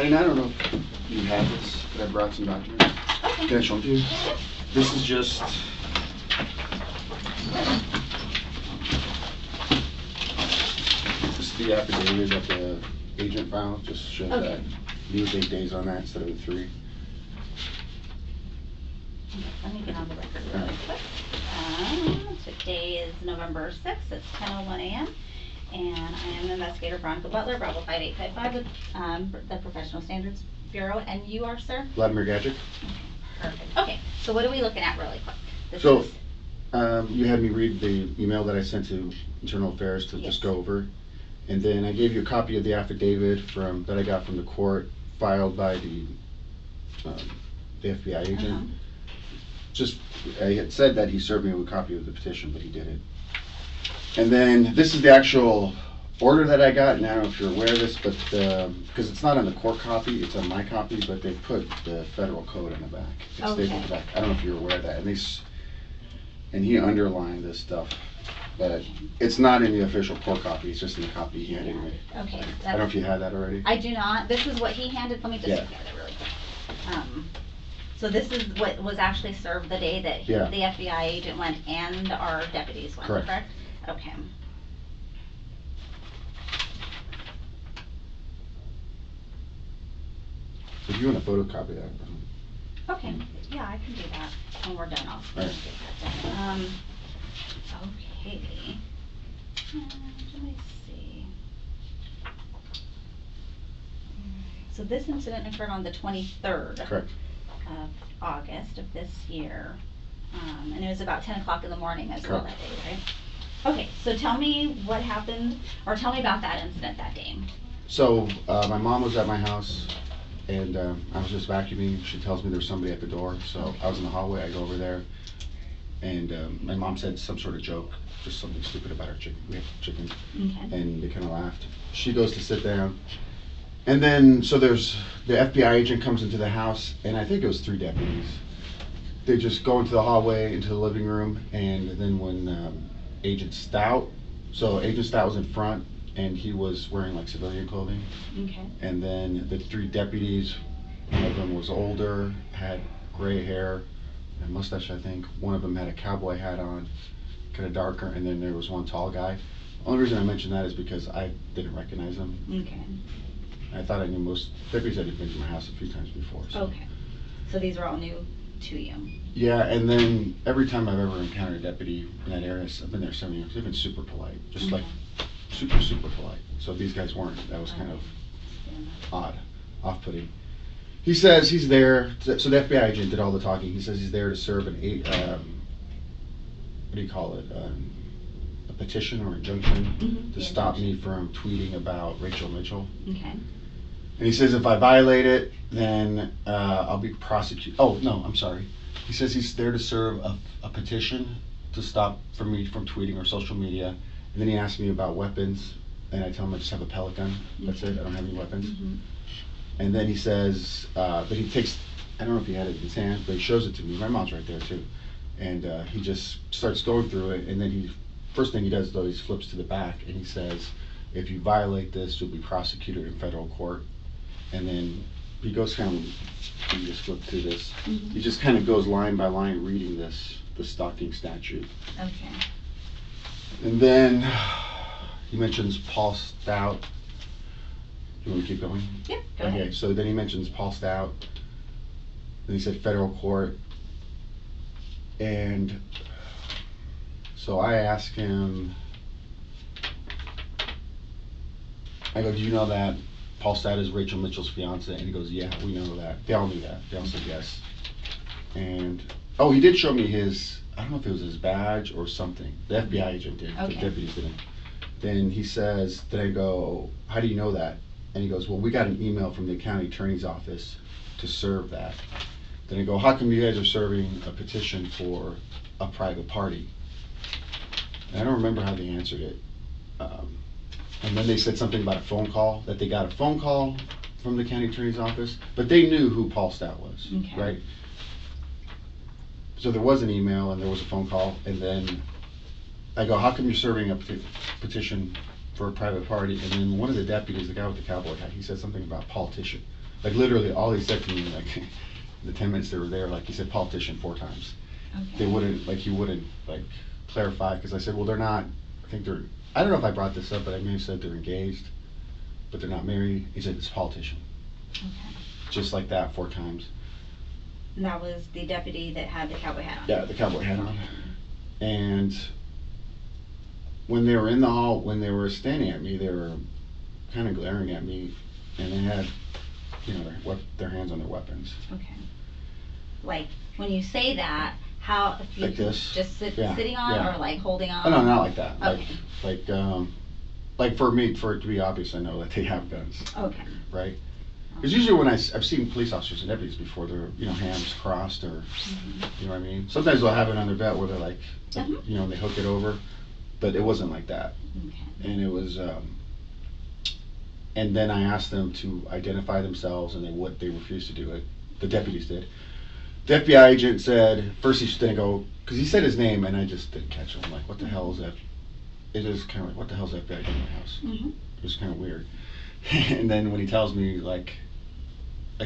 And I don't know if you have this, but I brought some documents. Okay. Can I show them to you? This is just... This is the affidavit that the agent filed. Just shows that use 8 days on that instead of the 3. Let me get on the record really quick. Today is November 6th. It's 10:01 a.m. And I am investigator Veronica Butler, Bravo 5855 with the Professional Standards Bureau. And you are, sir? Vladimir Gagic. Perfect. Okay, so what are we looking at really quick? This So, is, you had me read the email that I sent to Internal Affairs to just go over. And then I gave you a copy of the affidavit that I got from the court, filed by the FBI agent. I had said that he served me with a copy of the petition, but he didn't. And then this is the actual order that I got, and I don't know if you're aware of this, but because it's not on the court copy, it's on my copy, but they put the federal code on the back. It's stapled to the back. I don't know if you're aware of that. And he underlined this stuff, but it's not in the official court copy. It's just in the copy he handed me. Okay. I don't know if you had that already. I do not. This is what he handed. Let me just look at it really quick. So this is what was actually served the day that the FBI agent went and our deputies went, correct? Okay. If you want a photocopy of that. Okay. Yeah, I can do that when we're done. I'll get that done. Okay. Let me see. So this incident occurred on the 23rd. Correct. Of August of this year, and it was about 10 o'clock in the morning as well that day, right? Okay, so tell me what happened, or tell me about that incident that day. So my mom was at my house, and I was just vacuuming. She tells me there's somebody at the door, so I was in the hallway. I go over there, and my mom said some sort of joke, just something stupid about our chicken. We have chickens, and they kind of laughed. She goes to sit down. And then, so there's, the FBI agent comes into the house, and I think it was 3 deputies. They just go into the hallway, into the living room, and then when Agent Stout was in front, and he was wearing like civilian clothing. Okay. And then the 3 deputies, one of them was older, had gray hair, and a mustache, I think. One of them had a cowboy hat on, kind of darker, and then there was one tall guy. The only reason I mention that is because I didn't recognize him. Okay. I thought I knew most deputies that had been to my house a few times before. So. Okay. So these are all new to you? Yeah, and then every time I've ever encountered a deputy in that area, I've been there 7 years, they've been super polite. Just like super, super polite. So these guys weren't. That was kind of odd, off-putting. He says he's there, so the FBI agent did all the talking. He says he's there to serve an what do you call it? A petition or injunction to stop me from tweeting about Rachel Mitchell. Okay. And he says if I violate it, then I'll be prosecuted. Oh, no, I'm sorry. He says he's there to serve a petition to stop me from tweeting or social media. And then he asked me about weapons, and I tell him I just have a pellet gun. That's it. I don't have any weapons. And then he says, but he takes, I don't know if he had it in his hand, but he shows it to me. My mom's right there too. And he just starts going through it, and then first thing he does though, he flips to the back and he says, if you violate this, you'll be prosecuted in federal court. And then he goes kind of, you just flip through this. He just kind of goes line by line reading the stalking statute. Okay. And then he mentions Paul Stout. You want to keep going? Yeah, go ahead. Okay, so then he mentions Paul Stout. Then he said federal court. And so I asked him, I go, do you know that Paul Stout is Rachel Mitchell's fiance? And he goes, yeah, we know that. They all knew that. They all said yes. And, oh, he did show me his, I don't know if it was his badge or something. The FBI agent did. Okay. The deputies didn't. Then he says, then I go, how do you know that? And he goes, well, we got an email from the county attorney's office to serve that. Then I go, how come you guys are serving a petition for a private party? And I don't remember how they answered it. And then they said something about a phone call, that they got a phone call from the county attorney's office, but they knew who Paul Stout was, right? So there was an email and there was a phone call, and then I go, how come you're serving a petition for a private party? And then one of the deputies, the guy with the cowboy hat, he said something about politician. Like literally, all he said to me, like the 10 minutes they were there, like he said politician 4 times. Okay. They wouldn't, like he wouldn't like clarify, because I said, well, they're not. I think they're. I don't know if I brought this up, but I may have said they're engaged, but they're not married. He said it's politician. Okay. Just like that 4 times. And that was the deputy that had the cowboy hat on. Yeah, the cowboy hat on. And when they were in the hall, when they were standing at me, they were kind of glaring at me, and they had, you know, their hands on their weapons. Okay. Like when you say that, how if you like this? Just sitting on or like holding on? Oh no, not like that. Okay. Like for me, for it to be obvious, I know that they have guns. Okay. Right. Because usually when I've seen police officers and deputies before, they're, you know, hands crossed or, you know what I mean? Sometimes they'll have it on their belt where they're like, you know, they hook it over, but it wasn't like that. Okay. And it was, and then I asked them to identify themselves, and they refused to do it. The deputies did. The FBI agent said, first he didn't go, because he said his name, and I just didn't catch him. I'm like, what the hell is that? It is kind of like, what the hell is that FBI doing in my house? It was kind of weird. And then when he tells me, like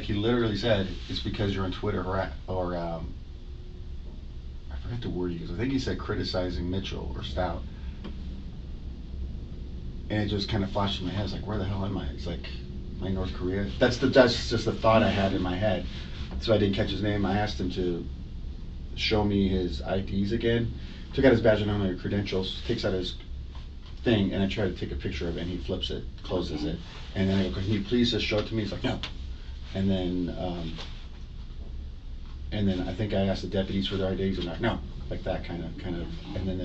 he literally said, it's because you're on Twitter or I forget the word he used. I think he said criticizing Mitchell or Stout. And it just kind of flashed in my head. I was like, where the hell am I? It's like, am I North Korea? That's just the thought I had in my head. So I didn't catch his name. I asked him to show me his IDs again. Took out his badge and on credentials, takes out his thing, and I try to take a picture of it, and he flips it, closes it. And then I go, can you please just show it to me? He's like, no. And then I think I asked the deputies for their IDs, and they're like, no, like that kind of, and then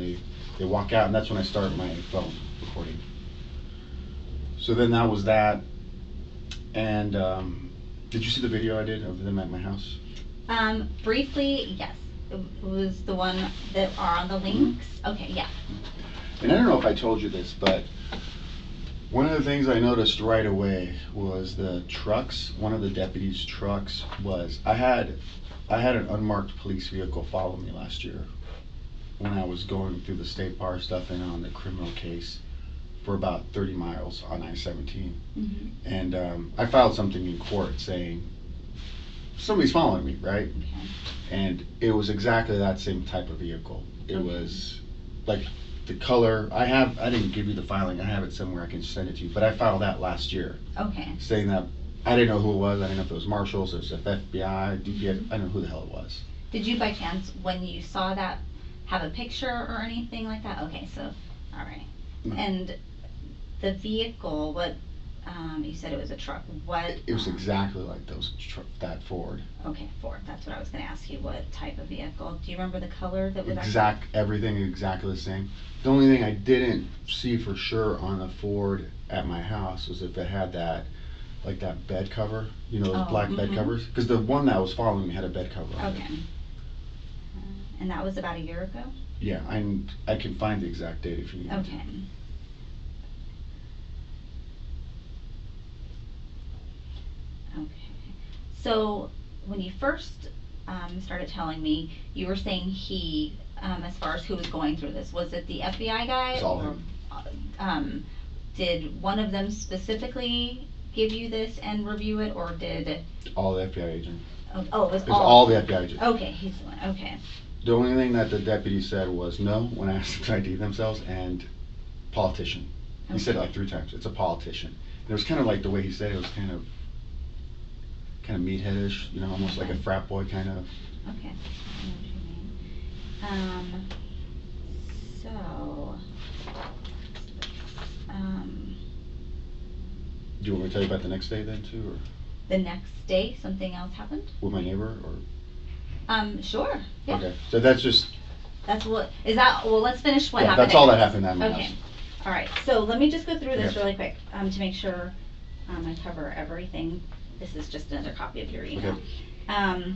they walk out, and that's when I start my phone recording. So then that was that, and did you see the video I did of them at my house? Briefly, yes. It was the one that are on the links. Okay, yeah. And I don't know if I told you this, but one of the things I noticed right away was the trucks. One of the deputies' trucks was, I had an unmarked police vehicle follow me last year when I was going through the state bar stuff and on the criminal case for about 30 miles on I-17. And I filed something in court saying somebody's following me, right? Okay. And it was exactly that same type of vehicle. It was like the color. I didn't give you the filing. I have it somewhere. I can send it to you. But I filed that last year. Okay. Saying that I didn't know who it was. I didn't know if it was marshals, it was FBI, DPS. I don't know who the hell it was. Did you by chance, when you saw that, have a picture or anything like that? Okay, so, all right. And the vehicle, what, you said it was a truck. What? It was exactly like that Ford. Okay, Ford. That's what I was going to ask you. What type of vehicle? Do you remember the color that was? Everything exactly the same. The only thing I didn't see for sure on the Ford at my house was if it had that, like that bed cover. You know, those black bed covers. Because the one that was following me had a bed cover on it. And that was about a year ago? Yeah, I can find the exact date if you need. Okay. Okay. So when you first started telling me, you were saying he, as far as who was going through this, was it the FBI guy? It's all him. Did one of them specifically give you this and review it, or did all the FBI agents? Oh, it was all the FBI agents. Okay, he's the one. Okay. The only thing that the deputy said was no when I asked them to ID themselves, and politician. He said it like 3 times. It's a politician. And it was kind of like the way he said it was kind of meatheadish, you know, almost like a frat boy kind of. Okay. I know what you mean. Do you want me to tell you about the next day then too, or? The next day, something else happened? With my neighbor, or? Sure. Yeah. Okay, so that's just. That's what is that? Well, let's finish what happened. That's all that happened at my house. Okay. All right. So let me just go through this really quick to make sure I cover everything. This is just another copy of your email. Okay.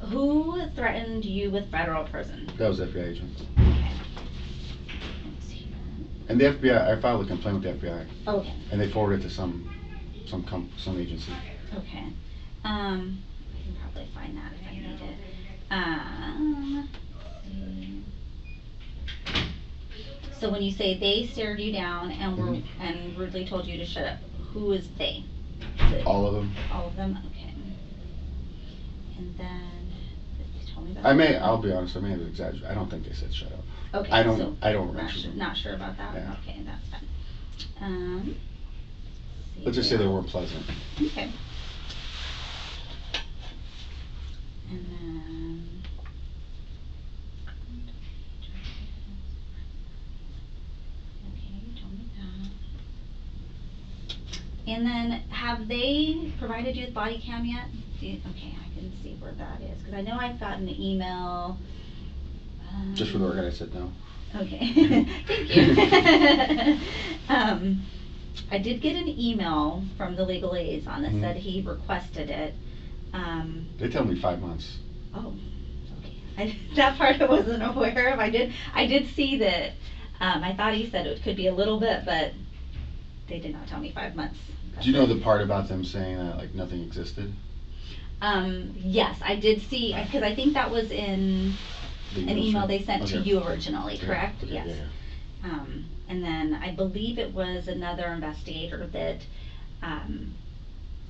Who threatened you with federal prison? That was FBI agent. Okay. And the FBI, I filed a complaint with the FBI. Okay. And they forwarded it to some agency. Okay. I can probably find that if I need it. So when you say they stared you down and were and rudely told you to shut up, who is they? Is it All of them. All of them? Okay. And then, tell me about I'll be honest, I may have exaggerated. I don't think they said shut up. Okay. I don't remember. Not sure about that? Yeah. Okay, that's fine. Let's just say they weren't pleasant. Okay. And then, okay, you told me that. And then, have they provided you with body cam yet? Okay, I can see where that is, because I know I've gotten an email. Just for the record, I said no. Okay, thank you. I did get an email from the legal liaison that said he requested it. They tell me 5 months. Oh, okay. That part I wasn't aware of. I did see that. I thought he said it could be a little bit, but they did not tell me 5 months. Do you know the part about them saying that like nothing existed? Yes, I did see, because I think that was in an email they sent to you originally, correct? Okay, yes. Yeah. And then I believe it was another investigator that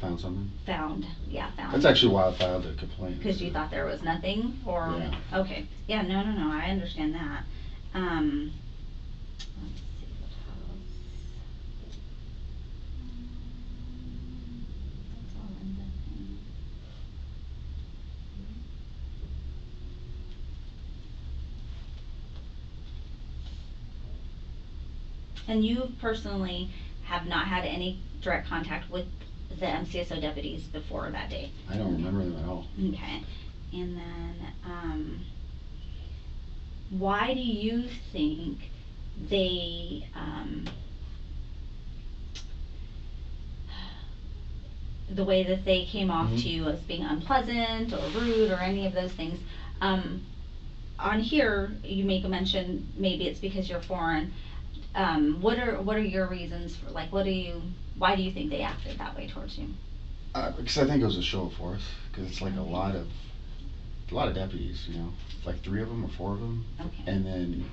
Found something? Found. That's actually why I filed a complaint. Because you thought there was nothing, or? Yeah. Okay. Yeah, no, I understand that. Let's see what else. That's all in the thing. And you personally have not had any direct contact with the MCSO deputies before that day? I don't remember them at all. Okay. And then, why do you think they, the way that they came off to you as being unpleasant or rude or any of those things, on here you make a mention, maybe it's because you're foreign. What are your reasons for, like, why do you think they acted that way towards you? Because I think it was a show of force. Because it's like a lot of deputies, you know, like 3 of them or 4 of them. Okay. And then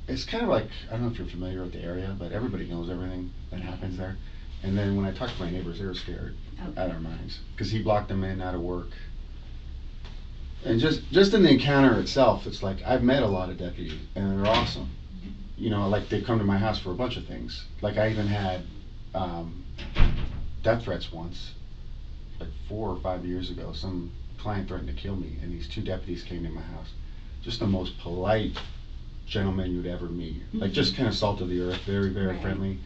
it's kind of like, I don't know if you're familiar with the area, but everybody knows everything that happens there. And then when I talked to my neighbors, they were scared out of their minds because he blocked them in, out of work. And just in the encounter itself, it's like I've met a lot of deputies and they're awesome. You know, like they've come to my house for a bunch of things. Like I even had death threats once, like 4 or 5 years ago. Some client threatened to kill me, and these 2 deputies came to my house. Just the most polite gentlemen you'd ever meet. Like just kind of salt of the earth, very, very friendly.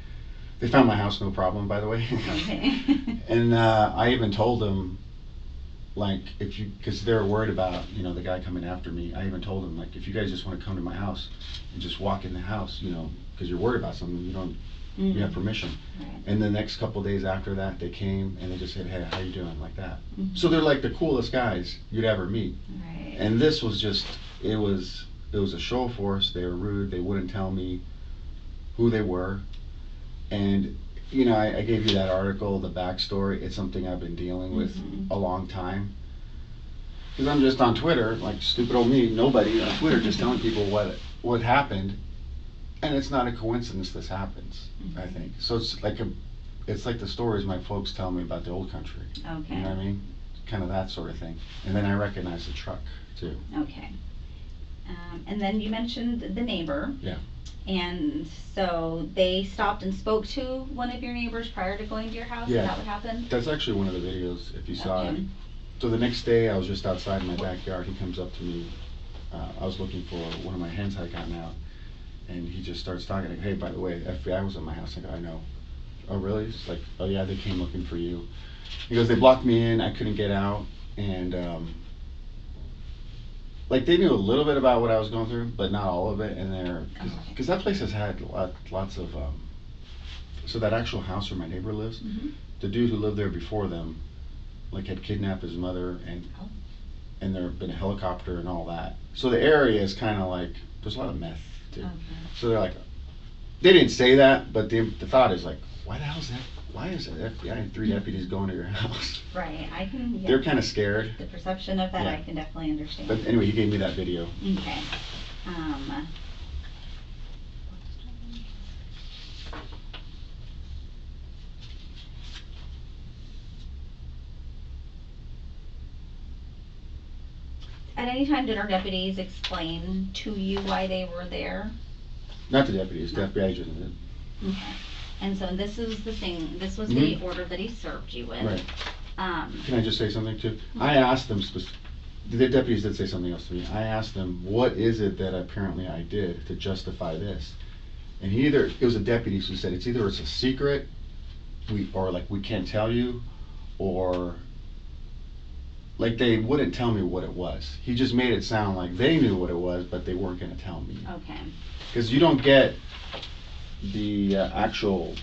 They found my house no problem, by the way. Okay. And I even told them, like, because they were worried about, you know, the guy coming after me. I even told them, like, if you guys just want to come to my house and just walk in the house, you know, because you're worried about something, you have permission. Right. And the next couple of days after that, they came and they just said, hey, how you doing, like that. So they're like the coolest guys you'd ever meet. Right. And this was just, it was a show of force. They were rude. They wouldn't tell me who they were. And you know, I gave you that article, the backstory. It's something I've been dealing with a long time. Because I'm just on Twitter, like stupid old me, nobody on Twitter, just telling people what happened. And it's not a coincidence this happens, I think. So it's like the stories my folks tell me about the old country. Okay. You know what I mean? Kind of that sort of thing. And then I recognize the truck, too. Okay. And then you mentioned the neighbor. Yeah. And so they stopped and spoke to one of your neighbors prior to going to your house? Yeah. Is that what happened? That's actually one of the videos, if you saw it. So the next day, I was just outside in my backyard. He comes up to me. I was looking for one of my hens I gotten out. And he just starts talking, like, hey, by the way, the FBI was at my house. I go, I know. Oh, really? He's like, oh, yeah, they came looking for you. He goes, they blocked me in. I couldn't get out. And like they knew a little bit about what I was going through, but not all of it. And because that place has had lots of, so that actual house where my neighbor lives, the dude who lived there before them, like had kidnapped his mother, and there had been a helicopter and all that. So the area is kind of like, there's a lot of meth too. Okay. So they're like, they didn't say that, but the thought is like, why the hell is that? Why is it FBI and 3 deputies going to your house? Right, I can. Yeah. They're kind of scared. The perception of that, I can definitely understand. But anyway, he gave me that video. Okay. At any time, did our deputies explain to you why they were there? Not the deputies, the FBI agent did. Okay. And so this is the thing, this was the order that he served you with. Right. Can I just say something too? I asked them, the deputies did say something else to me. I asked them, what is it that apparently I did to justify this? And it was a deputy who said, it's either it's a secret, or like we can't tell you, or like they wouldn't tell me what it was. He just made it sound like they knew what it was, but they weren't going to tell me. Okay. Because you don't get the actual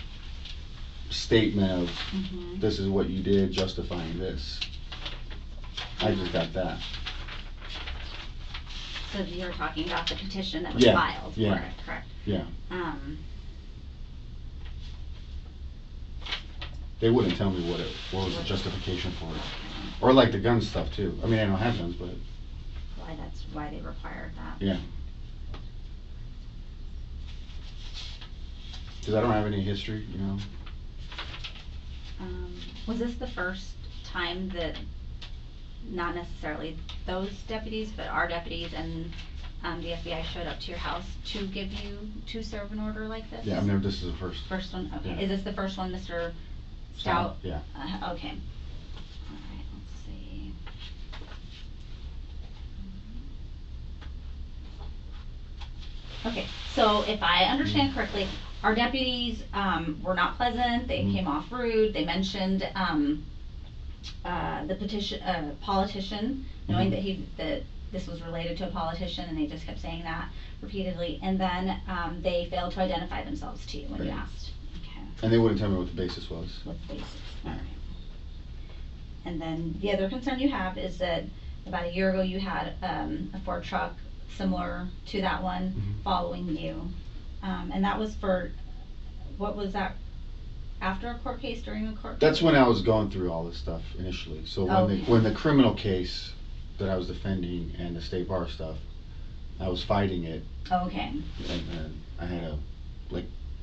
statement of this is what you did justifying this. I just got that. So you're talking about the petition that was filed for it, correct? Yeah. They wouldn't tell me what was the justification for it. Or like the gun stuff too. I mean, I don't have guns, but... That's why they required that. Yeah. Because I don't have any history, you know. Was this the first time that, not necessarily those deputies, but our deputies and the FBI showed up to your house to serve an order like this? Yeah, I've never, this is the first. First one, okay. Yeah. Is this the first one, Mr. Stout? Yeah. Okay. All right, let's see. Okay, so if I understand correctly, our deputies were not pleasant. They came off rude. They mentioned the politician, knowing that this was related to a politician, and they just kept saying that repeatedly. And then they failed to identify themselves to you when you asked. Okay. And they wouldn't tell me what the basis was. What the basis? All right. And then the other concern you have is that about a year ago you had a Ford truck similar to that one following you. And that was for, what was that, after a court case, during a court case? That's when I was going through all this stuff initially. So when the criminal case that I was defending and the state bar stuff, I was fighting it. Okay. And I had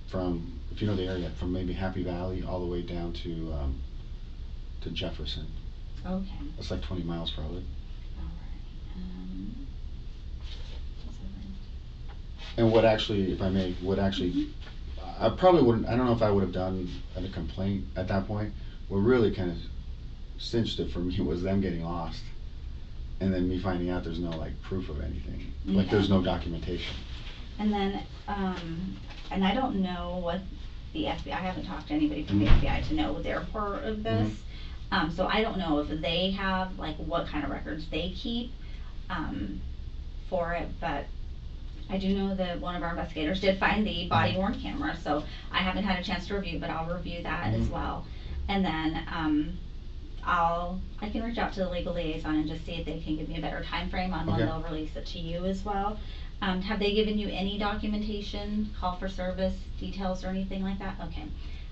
from, if you know the area, from maybe Happy Valley all the way down to Jefferson. Okay. That's like 20 miles probably. All right. And what actually, if I may, I probably wouldn't, I don't know if I would have done a complaint at that point. What really kind of cinched it for me was them getting lost. And then me finding out there's no like proof of anything. Like there's no documentation. And then, and I don't know what the FBI, I haven't talked to anybody from the FBI to know their part of this. So I don't know if they have, like, what kind of records they keep for it, but I do know that one of our investigators did find the body worn camera, so I haven't had a chance to review, but I'll review that as well. And then I can reach out to the legal liaison and just see if they can give me a better time frame on when they'll release it to you as well. Have they given you any documentation, call for service details or anything like that? Okay.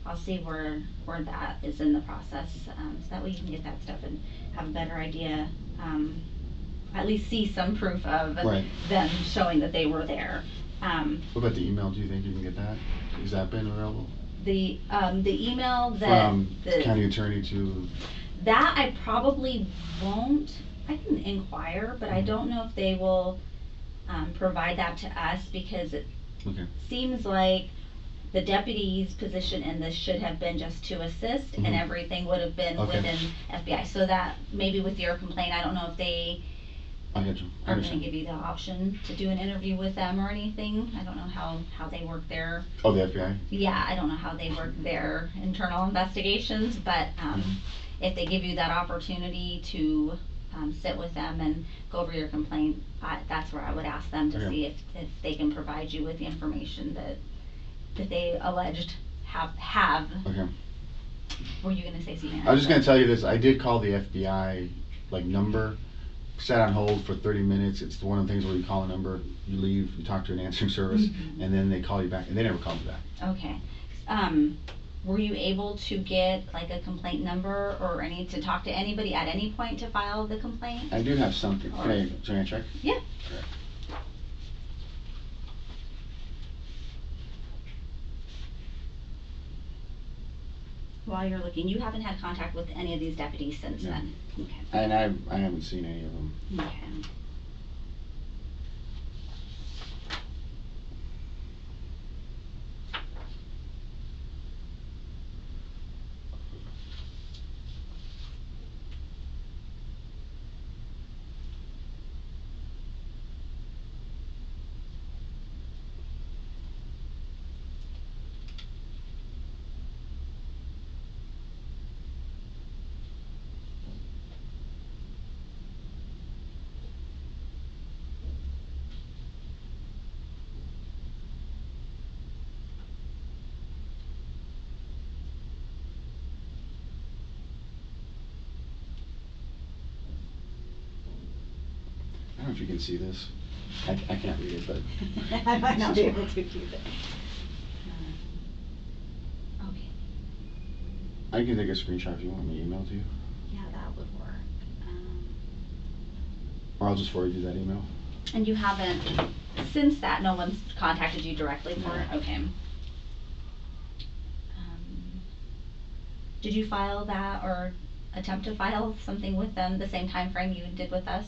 I'll see where that is in the process, so that way you can get that stuff and have a better idea, at least see some proof of them showing that they were there. What about the email? Do you think you can get that? Has that been available? The email that from the county attorney to that I probably won't. I can inquire, but I don't know if they will provide that to us, because it seems like the deputy's position in this should have been just to assist, and everything would have been within FBI. So that maybe with your complaint, I don't know if they are going to give you the option to do an interview with them or anything. I don't know how they work their... Oh, the FBI? Yeah, I don't know how they work their internal investigations, but if they give you that opportunity to sit with them and go over your complaint, that's where I would ask them to see if they can provide you with the information that they alleged have. Okay. Were you going to say something? I was just going to tell you this. I did call the FBI number, sat on hold for 30 minutes. It's one of the things where you call a number, you leave, you talk to an answering service, and then they call you back, and they never called me back. Okay. Were you able to get a complaint number or to talk to anybody at any point to file the complaint? I do have something. Can I check? Yeah. Okay. While you're looking, you haven't had contact with any of these deputies since then? Okay. And I haven't seen any of them. Okay. don't know if you can see this. I can't read it, but. I might not be able to either. Okay. I can take a screenshot if you want me to email to you. Yeah, that would work. Or I'll just forward you that email. And you haven't, since that, no one's contacted you directly for it? Okay. Did you file that or attempt to file something with them the same time frame you did with us?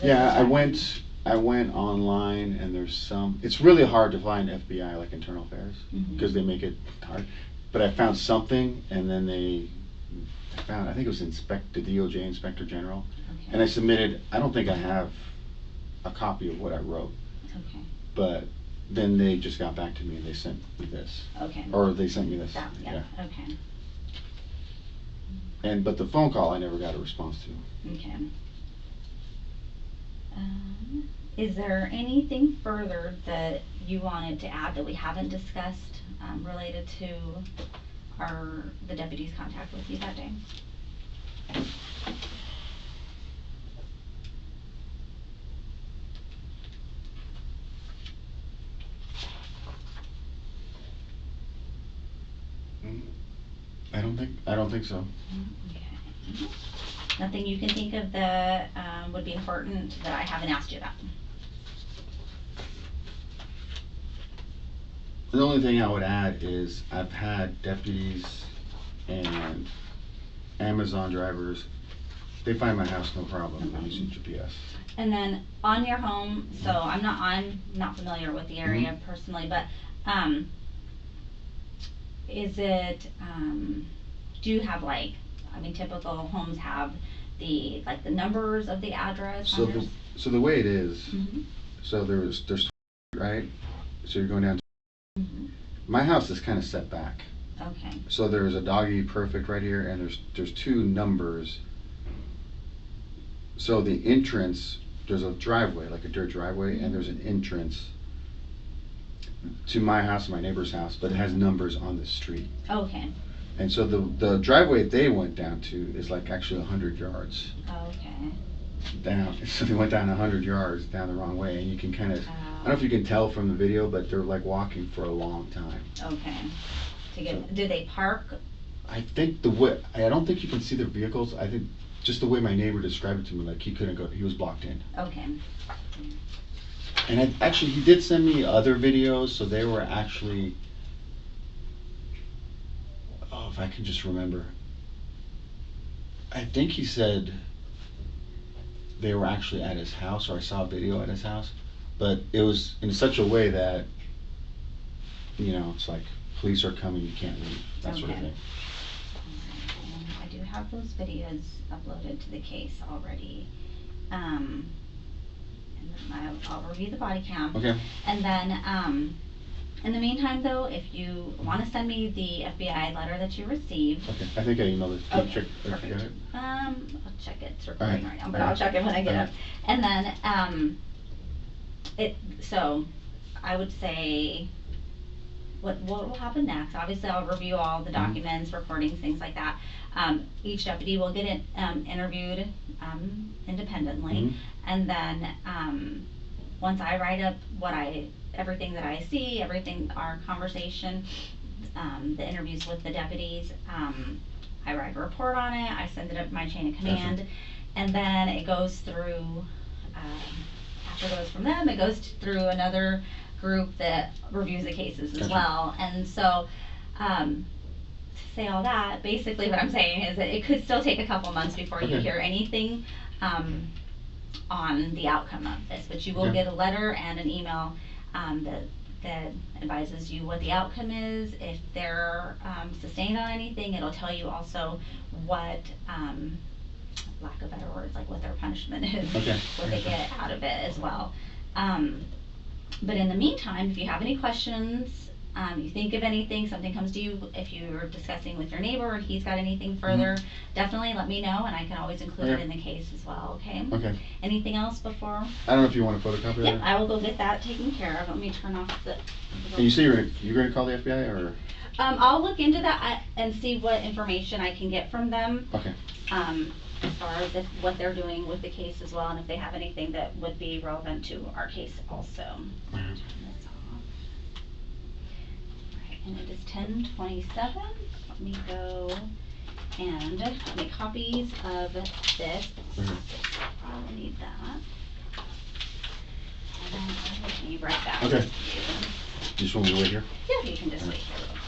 Yeah, I went online, and there's some, it's really hard to find FBI, like internal affairs, because they make it hard. But I found something, and then I think it was the DOJ Inspector General. Okay. And I submitted, I don't think I have a copy of what I wrote. Okay. But then they just got back to me and they sent me this. Okay. Or they sent me this. Yeah. Okay. But the phone call I never got a response to. Okay. Is there anything further that you wanted to add that we haven't discussed related to the deputy's contact with you that day? I don't think so. Okay. Nothing you can think of that would be important that I haven't asked you about? The only thing I would add is I've had deputies and Amazon drivers, they find my house no problem using GPS. And then on your home, so I'm not familiar with the area personally, but is it, do you have typical homes have the numbers of the address? So the way it is, so there's right? So you're going down to, my house is kind of set back. Okay. So there's a doggy perfect right here, and there's two numbers. So the entrance, there's a driveway, like a dirt driveway, and there's an entrance to my house and my neighbor's house, but it has numbers on the street. Okay. And so the driveway they went down to is like actually 100 yards. Okay. Down. So they went down 100 yards down the wrong way, and you can kind of, I don't know if you can tell from the video, but they're like walking for a long time. Okay. Do they park? I think I don't think you can see their vehicles. I think just the way my neighbor described it to me, like he couldn't go, he was blocked in. Okay. And actually, he did send me other videos, so they were actually, oh, if I can just remember, I think he said they were actually at his house, or I saw a video at his house, but it was in such a way that, it's like, police are coming, you can't leave, that sort of thing. I do have those videos uploaded to the case already. And then I'll review the body cam. Okay. And then, in the meantime, though, if you want to send me the FBI letter that you received. Okay, I think I emailed it. Okay, check, perfect. I'll check it. It's recording right now, but All I'll check it when I get All up. And then, so I would say, what will happen next? Obviously, I'll review all the documents, recordings, things like that. Each deputy will get interviewed independently, and then once I write up everything that I see, our conversation, the interviews with the deputies, I write a report on it. I send it up my chain of command, and then it goes through. After it goes from them, it goes through another group that reviews the cases as well. And so, to say all that, basically what I'm saying is that it could still take a couple months before you hear anything on the outcome of this, but you will get a letter and an email that advises you what the outcome is. If they're sustained on anything, it'll tell you also what, lack of better words, like what their punishment is, what they get out of it as well. But in the meantime, if you have any questions, you think of anything, something comes to you, if you're discussing with your neighbor or he's got anything further, definitely let me know, and I can always include it in the case as well, okay? Okay. Anything else before? I don't know if you want to photocopy that? Yep, I will go get that taken care of. Let me turn off the... And you say you're going to call the FBI, or? I'll look into that and see what information I can get from them. Okay. as far as what they're doing with the case as well, and if they have anything that would be relevant to our case also. Turn this off. Alright, and it is 10:27. Let me go and make copies of this. Probably need that. And then I will be right back. Okay. with you. You just want me to wait here? Yeah, you can just wait here real